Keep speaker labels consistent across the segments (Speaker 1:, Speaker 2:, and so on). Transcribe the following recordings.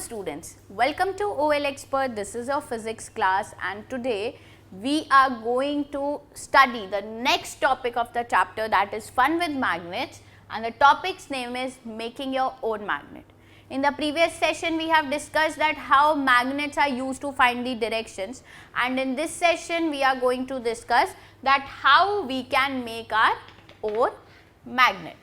Speaker 1: students, welcome to OL Expert. This is our physics class and today we are going to study the next topic of the chapter, that is fun with magnets, and the topic's name is making your own magnet. In the previous session we have discussed that how magnets are used to find the directions, and in this session we are going to discuss that how we can make our own magnet.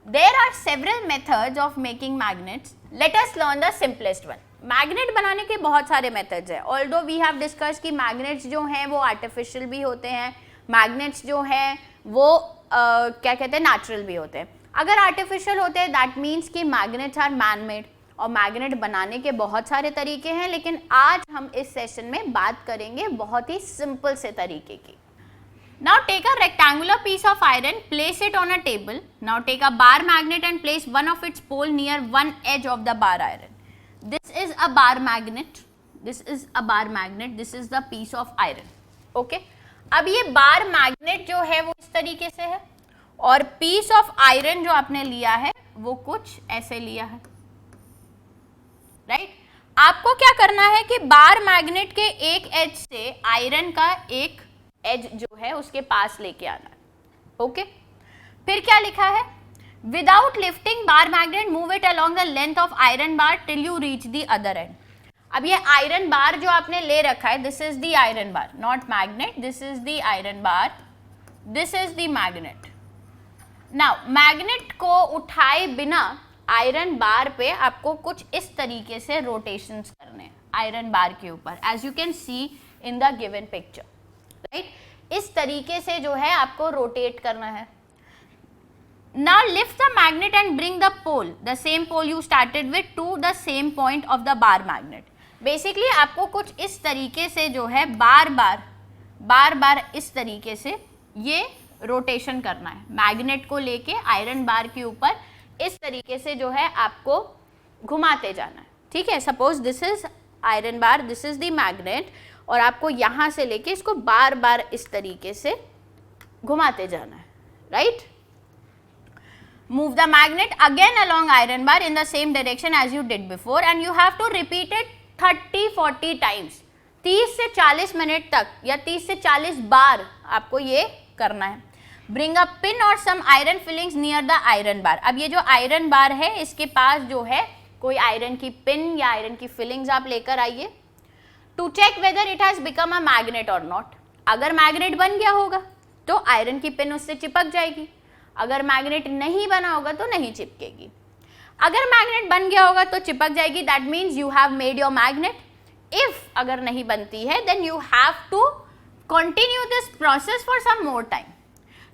Speaker 1: There are several methods of making magnets. Let us learn the simplest one. Magnet बनाने के बहुत सारे methods हैं. Although we have discuss कि magnets जो हैं वो artificial भी होते हैं, मैग्नेट्स जो हैं वो क्या कहते हैं नेचुरल भी होते हैं. अगर आर्टिफिशियल होते हैं दैट मीन्स कि मैग्नेट्स आर मैन मेड, और मैग्नेट बनाने के बहुत सारे तरीके हैं, लेकिन आज हम इस सेशन में बात करेंगे बहुत ही सिंपल से तरीके की. Now take a rectangular piece of iron, place it on a table. Now take a bar magnet and place one of its pole near one edge of the bar iron. This is a bar magnet. This is a bar magnet. This is the piece of iron. Okay. अब ये bar magnet जो है वो इस तरीके से है और पीस ऑफ आयरन जो आपने लिया है वो कुछ ऐसे लिया है. राइट. आपको क्या करना है कि बार मैग्नेट के एक एज से आयरन का एक एज जो है उसके पास लेके आना है. ओके. फिर क्या लिखा है, without lifting bar magnet move it along the length of iron bar till you reach the other and. अब ये आयरन बार जो आपने ले रखा है, this is the iron bar, not magnet, this is the iron bar, this is the magnet. Now magnet को उठाए बिना आयरन बार पे आपको कुछ इस तरीके से रोटेशंस करने हैं आयरन बार के ऊपर, as you can see in the given picture. Right. इस तरीके से जो है आपको रोटेट करना है. Now lift the magnet and bring the pole, the same pole you started with, to the same point of the bar magnet. Basically आपको कुछ इस तरीके से जो है बार बार इस तरीके से ये रोटेशन करना है. मैग्नेट को लेके आयरन बार के ऊपर इस तरीके से जो है आपको घुमाते जाना है. ठीक है. Suppose this is iron bar, this is the magnet, और आपको यहाँ से लेके इसको बार बार इस तरीके से घुमाते जाना है. Right. Move the magnet again along iron bar in the same direction as you did before and you have to repeat it 30-40 times. 30 से 40 मिनट तक या 30 से 40 बार आपको ये करना है. ब्रिंग अ पिन और some iron filings near the iron bar. अब ये जो आयरन बार है इसके पास जो है कोई आयरन की पिन या आयरन की फिलिंग्स आप लेकर आइए. To check whether it has become a magnet और नॉट. अगर मैग्नेट बन गया होगा तो आयरन की पिन उससे चिपक जाएगी, अगर मैग्नेट नहीं बना होगा तो नहीं चिपकेगी. अगर मैग्नेट बन गया होगा तो चिपक जाएगी, that means you have made your magnet. If अगर नहीं बनती है then you have to continue this process for some more time.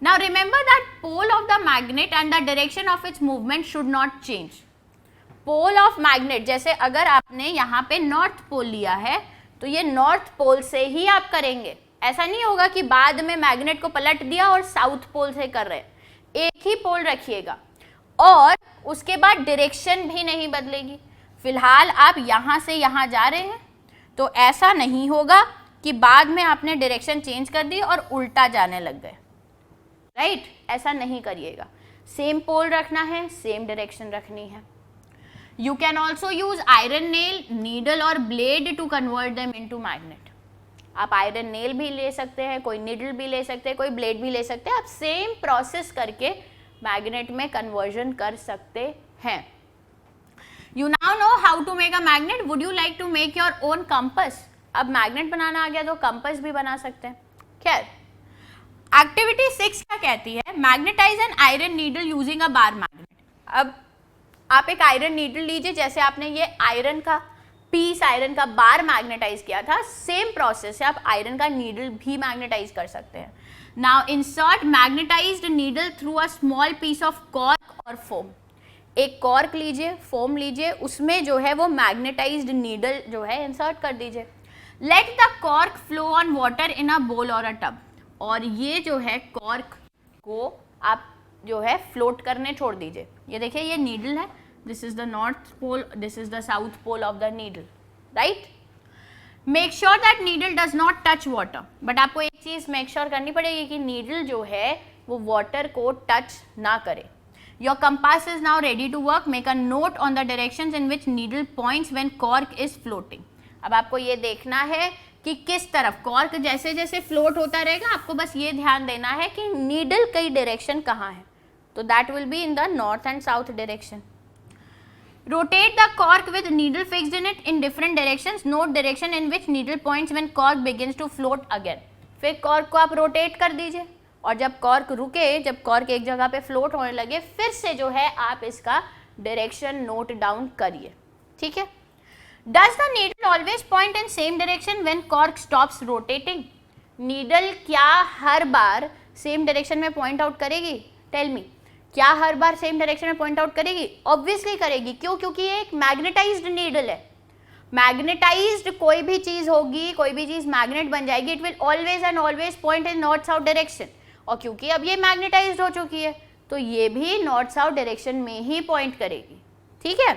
Speaker 1: Now remember that pole of the magnet and the direction of its movement should not change. Pole of magnet, जैसे अगर आपने यहाँ पे north pole लिया है तो ये north pole से ही आप करेंगे. ऐसा नहीं होगा कि बाद में मैग्नेट को पलट दिया और साउथ पोल से कर रहे हैं. एक ही पोल रखिएगा और उसके बाद डायरेक्शन भी नहीं बदलेगी. फिलहाल आप यहाँ से यहाँ जा रहे हैं तो ऐसा नहीं होगा कि बाद में आपने डायरेक्शन चेंज कर दी और उल्टा जाने लग गए. राइट. ऐसा नहीं करिएगा. सेम पोल रखना है, सेम डायरेक्शन रखनी है. You can also use iron nail, needle और blade to convert them into magnet. आप आयरन नेल भी ले सकते हैं, कोई नीडल भी ले सकते हैं, कोई ब्लेड भी ले सकते हैं. आप सेम प्रोसेस करके मैग्नेट में कन्वर्जन कर सकते हैं. You now know how to make a magnet. Would you like to make your own compass? अब मैग्नेट बनाना आ गया तो कंपास भी बना सकते हैं. खैर, एक्टिविटी 6 क्या कहती है, magnetise an iron needle using a bar magnet. अब आप एक आयरन नीडल लीजिए, जैसे आपने ये आयरन का पीस, आयरन का बार मैग्नेटाइज किया था, सेम प्रोसेस से आप आयरन का नीडल भी मैग्नेटाइज कर सकते हैं. Now insert magnetised needle through a small piece of cork और फोम. एक कॉर्क लीजिए, फोम लीजिए, उसमें जो है वो मैग्नेटाइज्ड नीडल जो है इंसर्ट कर दीजिए. Let the cork flow on water in a bowl और अ टब. और ये जो है कॉर्क को आप जो है फ्लोट करने छोड़ दीजिए. ये देखिए ये नीडल है, this is the north pole, this is the south pole of the needle. Right. Make sure that needle does not touch water. But आपको एक चीज मेक श्योर करनी पड़ेगी कि नीडल जो है वो वाटर को टच ना करे. Your compass is now ready to work, make a note on the directions in which needle points when cork is floating. अब आपको ये देखना है कि किस तरफ कॉर्क जैसे जैसे फ्लोट होता रहेगा, आपको बस ये ध्यान देना है कि नीडल की डायरेक्शन कहाँ है, तो that will be in the north and south direction. Rotate the cork with needle fixed in it in different directions. Note direction in which needle points when cork begins to float again. फिर cork को आप rotate कर दीजिए और जब cork रुके, जब cork एक जगह पे फ्लोट होने लगे, फिर से जो है आप इसका डायरेक्शन नोट डाउन करिए, ठीक है। Does the needle always point in same direction when cork stops rotating? Needle क्या हर बार सेम डायरेक्शन में पॉइंट आउट करेगी? टेल मी, क्या हर बार सेम डायरेक्शन में पॉइंट आउट करेगी? ऑब्वियसली करेगी। क्यों? क्योंकि ये एक मैग्नेटाइज्ड नीडल है। मैग्नेटाइज्ड कोई भी चीज होगी, कोई भी चीज मैग्नेट बन जाएगी, it will always and always point in north south direction. और क्योंकि अब ये मैग्नेटाइज्ड हो चुकी है तो ये भी नॉर्थ साउथ डायरेक्शन में ही पॉइंट करेगी, ठीक है।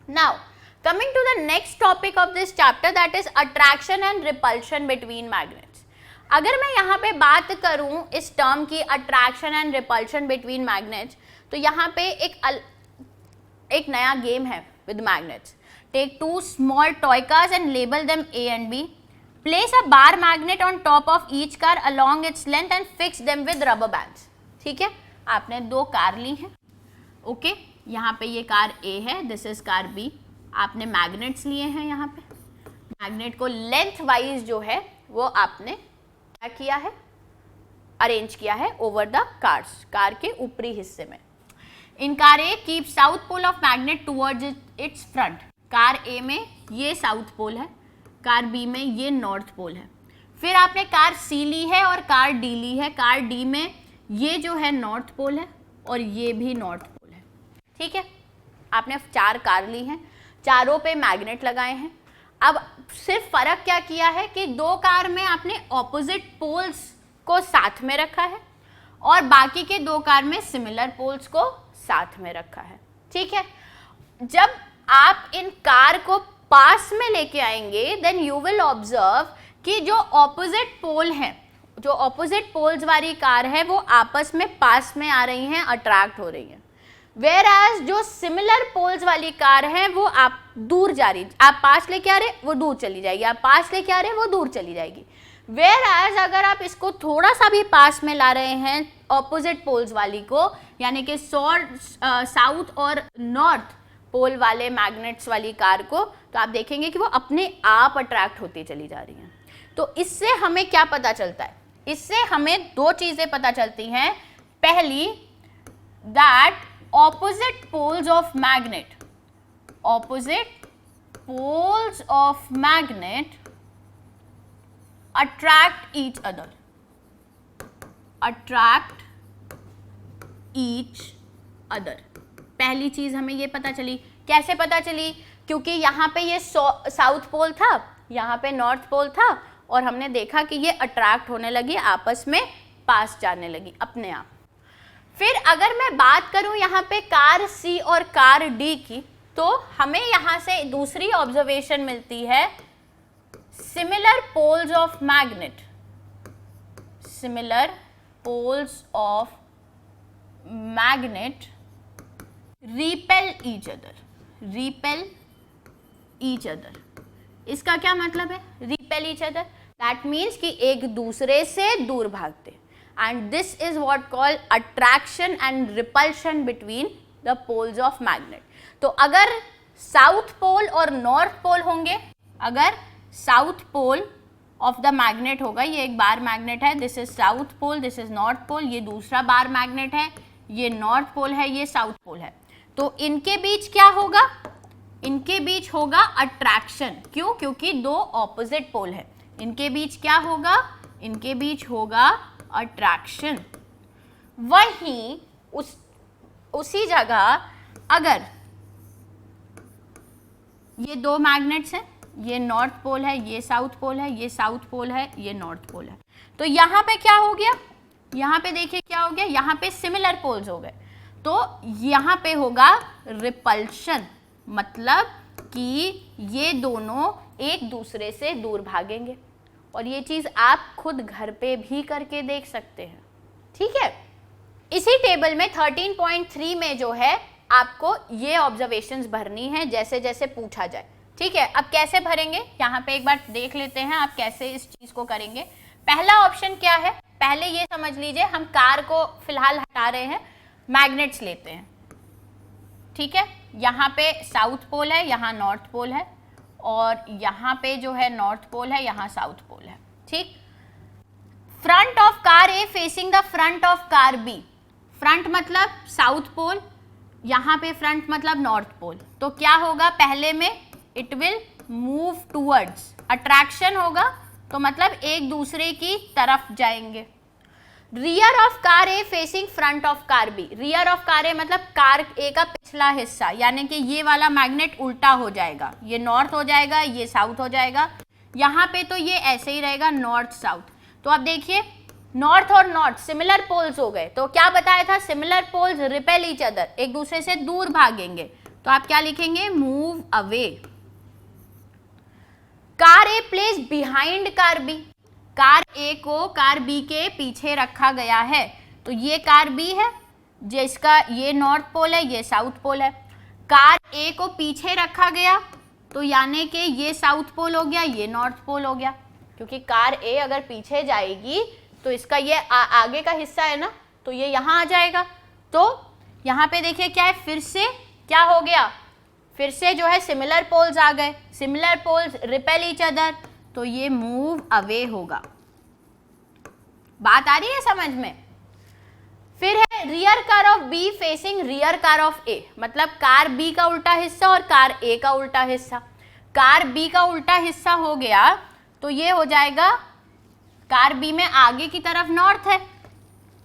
Speaker 1: Now coming to the next topic of this chapter, that is attraction and repulsion between magnets. अगर मैं यहाँ पे बात करूँ इस टर्म की attraction and repulsion between magnets, तो यहाँ पे एक नया गेम है with magnets. Take two small toy cars and label them A and B. Place a bar magnet on top of each car along its length and fix them with rubber bands. ठीक है, आपने दो car ली हैं, okay, यहाँ पे ये car A है, this is car B। आपने मैग्नेट्स लिए हैं, यहाँ पे मैग्नेट को लेंथ वाइज जो है वो आपने क्या किया है, अरेंज किया है ओवर द कार्स, कार के ऊपरी हिस्से में। In car A keep south pole of magnet towards its front. Car A में ये साउथ पोल है, कार बी में ये नॉर्थ पोल है। फिर आपने कार सी ली है और कार डी ली है। कार डी में ये जो है नॉर्थ पोल है और ये भी नॉर्थ पोल है, ठीक है। आपने 4 कार ली हैं, चारों पे मैग्नेट लगाए हैं। अब सिर्फ फर्क क्या किया है कि 2 कार में आपने ऑपोजिट पोल्स को साथ में रखा है और बाकी के 2 कार में सिमिलर पोल्स को साथ में रखा है, ठीक है। जब आप इन कार को पास में लेके आएंगे, देन यू विल ऑब्जर्व कि जो ऑपोजिट पोल है, जो ऑपोजिट पोल्स वाली कार है, वो आपस में पास में आ रही हैं, अट्रैक्ट हो रही हैं। वेयर एज जो सिमिलर पोल्स वाली कार है वो आप दूर जा रही, आप पास लेके आ रहे वो दूर चली जाएगी, आप पास लेके आ रहे वो दूर चली जाएगी। वेयर एज अगर आप इसको थोड़ा सा भी पास में ला रहे हैं ऑपोजिट पोल्स वाली को, यानी कि साउथ और नॉर्थ पोल वाले मैग्नेट्स वाली कार को, तो आप देखेंगे कि वो अपने आप अट्रैक्ट होती चली जा रही हैं। तो इससे हमें क्या पता चलता है? इससे हमें 2 चीजें पता चलती हैं। पहली, that opposite poles of magnet attract each other, पहली चीज हमें ये पता चली। कैसे पता चली? क्योंकि यहाँ पे ये साउथ पोल था, यहाँ पे नॉर्थ पोल था और हमने देखा कि ये अट्रैक्ट होने लगी, आपस में पास जाने लगी अपने आप। फिर अगर मैं बात करूं यहाँ पे कार सी और कार डी की, तो हमें यहाँ से दूसरी ऑब्जर्वेशन मिलती है, similar poles of magnet, similar poles of magnet repel each other. इसका क्या मतलब है repel each other? That means कि एक दूसरे से दूर भागते। And this is what called attraction and repulsion between the poles of magnet. तो अगर साउथ पोल और नॉर्थ पोल होंगे, अगर south pole of the magnet होगा, ये एक बार मैग्नेट है, this is south pole, this is north pole, ये दूसरा बार मैग्नेट है, ये नॉर्थ पोल है, ये साउथ पोल है, तो इनके बीच क्या होगा? इनके बीच होगा अट्रैक्शन। क्यों? क्योंकि 2 ऑपोजिट पोल है, इनके बीच क्या होगा? इनके बीच होगा अट्रैक्शन। वहीं उसी जगह अगर ये 2 मैग्नेट्स हैं, ये नॉर्थ पोल है, ये साउथ पोल है, ये साउथ पोल है, ये नॉर्थ पोल है, तो यहाँ पे क्या हो गया? यहाँ पे देखिए क्या हो गया, यहाँ पे सिमिलर पोल्स हो गए, तो यहाँ पे होगा रिपल्शन, मतलब कि ये दोनों एक दूसरे से दूर भागेंगे। और ये चीज़ आप खुद घर पे भी करके देख सकते हैं, ठीक है। इसी टेबल में 13.3 में जो है आपको ये ऑब्जर्वेशंस भरनी है जैसे जैसे पूछा जाए, ठीक है। अब कैसे भरेंगे यहाँ पे एक बार देख लेते हैं आप कैसे इस चीज को करेंगे। पहला ऑप्शन क्या है, पहले ये समझ लीजिए हम कार को फिलहाल हटा रहे हैं, मैग्नेट्स लेते हैं, ठीक है। यहाँ पे साउथ पोल है, यहाँ नॉर्थ पोल है, और यहाँ पे जो है नॉर्थ पोल है, यहाँ साउथ पोल है, ठीक। Front of car A facing the front of car B, front मतलब साउथ पोल, यहाँ पे फ्रंट मतलब नॉर्थ पोल, तो क्या होगा पहले में it will move towards, attraction होगा तो मतलब एक दूसरे की तरफ जाएंगे। Rear of car A facing front of car B, rear of car A मतलब कार ए का पिछला हिस्सा, यानी कि ये वाला मैग्नेट उल्टा हो जाएगा, ये नॉर्थ हो जाएगा, ये साउथ हो जाएगा, यहाँ पे तो ये ऐसे ही रहेगा नॉर्थ साउथ। तो अब देखिए नॉर्थ और नॉर्थ सिमिलर पोल्स हो गए, तो क्या बताया था, similar poles repel each other, एक दूसरे से दूर भागेंगे, तो आप क्या लिखेंगे, move away. Car A place behind car B, car A को कार बी के पीछे रखा गया है, तो ये कार बी है जिसका ये नॉर्थ पोल है, ये साउथ पोल है, कार ए को पीछे रखा गया तो यानी कि ये साउथ पोल हो गया, ये नॉर्थ पोल हो गया, क्योंकि कार ए अगर पीछे जाएगी तो इसका ये आगे का हिस्सा है ना, तो ये यहाँ आ जाएगा। तो यहाँ पे देखिए क्या है, फिर से क्या हो गया, फिर से जो है सिमिलर पोल्स आ गए, similar poles repel each other, तो ये मूव अवे होगा। बात आ रही है समझ में। फिर है rear car of B facing rear car of A, मतलब कार बी का उल्टा हिस्सा और कार ए का उल्टा हिस्सा। कार बी का उल्टा हिस्सा हो गया तो ये हो जाएगा, कार बी में आगे की तरफ नॉर्थ है,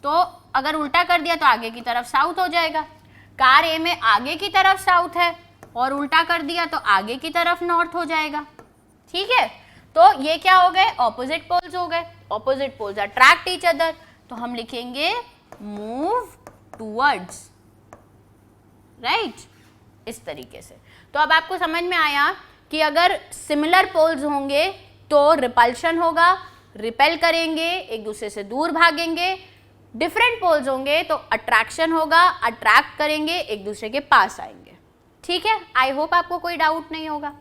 Speaker 1: तो अगर उल्टा कर दिया तो आगे की तरफ साउथ हो जाएगा। कार ए में आगे की तरफ साउथ है और उल्टा कर दिया तो आगे की तरफ नॉर्थ हो जाएगा, ठीक है। तो ये क्या हो गए, ऑपोजिट पोल्स हो गए, opposite poles attract each other, तो हम लिखेंगे मूव टूवर्ड्स, राइट, इस तरीके से। तो अब आपको समझ में आया कि अगर सिमिलर पोल्स होंगे तो रिपल्शन होगा, रिपेल करेंगे, एक दूसरे से दूर भागेंगे। डिफरेंट पोल्स होंगे तो अट्रैक्शन होगा, अट्रैक्ट करेंगे, एक दूसरे के पास आएंगे, ठीक है। आई होप आपको कोई डाउट नहीं होगा।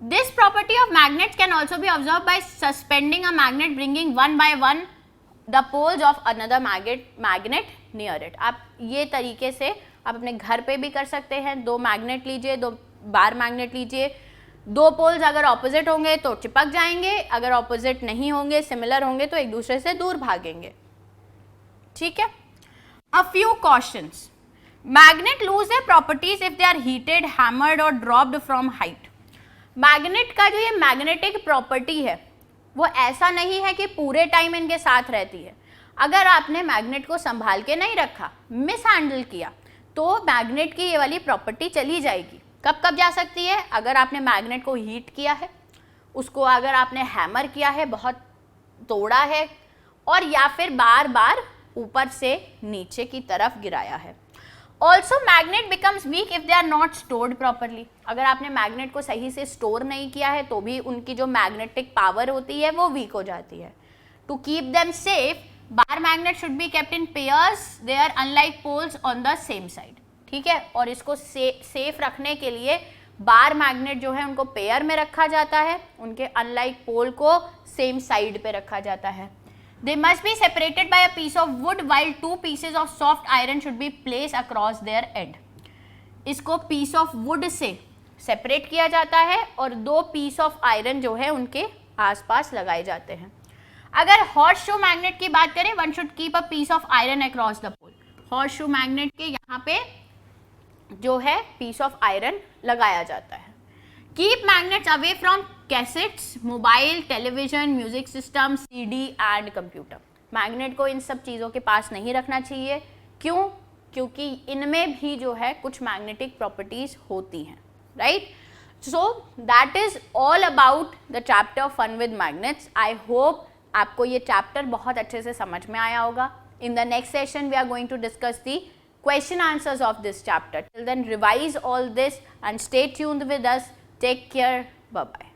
Speaker 1: This property of magnets can also be observe by suspending a magnet bringing one by one the poles of another magnet near it. आप ये तरीके से आप अपने घर पे भी कर सकते हैं, दो मैग्नेट लीजिए, दो बार मैग्नेट लीजिए, दो पोल्स अगर ऑपोजिट होंगे तो चिपक जाएंगे, अगर ऑपोजिट नहीं होंगे सिमिलर होंगे तो एक दूसरे से दूर भागेंगे, ठीक है। A few questions, magnet lose their properties if they are heated, hammered और ड्रॉप्ड फ्रॉम हाइट। मैग्नेट का जो ये मैग्नेटिक प्रॉपर्टी है वो ऐसा नहीं है कि पूरे टाइम इनके साथ रहती है। अगर आपने मैग्नेट को संभाल के नहीं रखा, मिस हैंडल किया, तो मैग्नेट की ये वाली प्रॉपर्टी चली जाएगी। कब कब जा सकती है, अगर आपने मैग्नेट को हीट किया है, उसको अगर आपने हैमर किया है, बहुत तोड़ा है, और या फिर बार बार ऊपर से नीचे की तरफ गिराया है। Also magnet becomes weak if they are not stored properly. अगर आपने मैग्नेट को सही से स्टोर नहीं किया है तो भी उनकी जो मैग्नेटिक पावर होती है वो वीक हो जाती है। To keep them safe, bar magnet should be kept in pairs, they are unlike poles on the same side, ठीक है। और इसको सेफ रखने के लिए बार मैग्नेट जो है उनको पेयर में रखा जाता है, उनके अनलाइक पोल को सेम साइड पे रखा जाता है। They must be separated by a piece of wood while two pieces of soft iron should be placed across their end. इसको piece of wood से सेपरेट किया जाता है और दो piece of iron जो है उनके आसपास लगाए जाते हैं। अगर horseshoe magnet की बात करें, one should keep a piece of iron across the pole. horseshoe magnet के यहाँ पे जो है piece of iron लगाया जाता है। Keep magnets away from cassettes, mobile, television, music system, CD and computer. Magnet को इन सब चीज़ों के पास नहीं रखना चाहिए। क्यों? क्योंकि इनमें भी जो है कुछ मैग्नेटिक प्रॉपर्टीज होती हैं, right. So that is all about the chapter fun with magnets. I hope आपको ये चैप्टर बहुत अच्छे से समझ में आया होगा। In the next session we are going to discuss the question answers of this chapter. Till then, revise all this and stay tuned with us. Take care. Bye bye.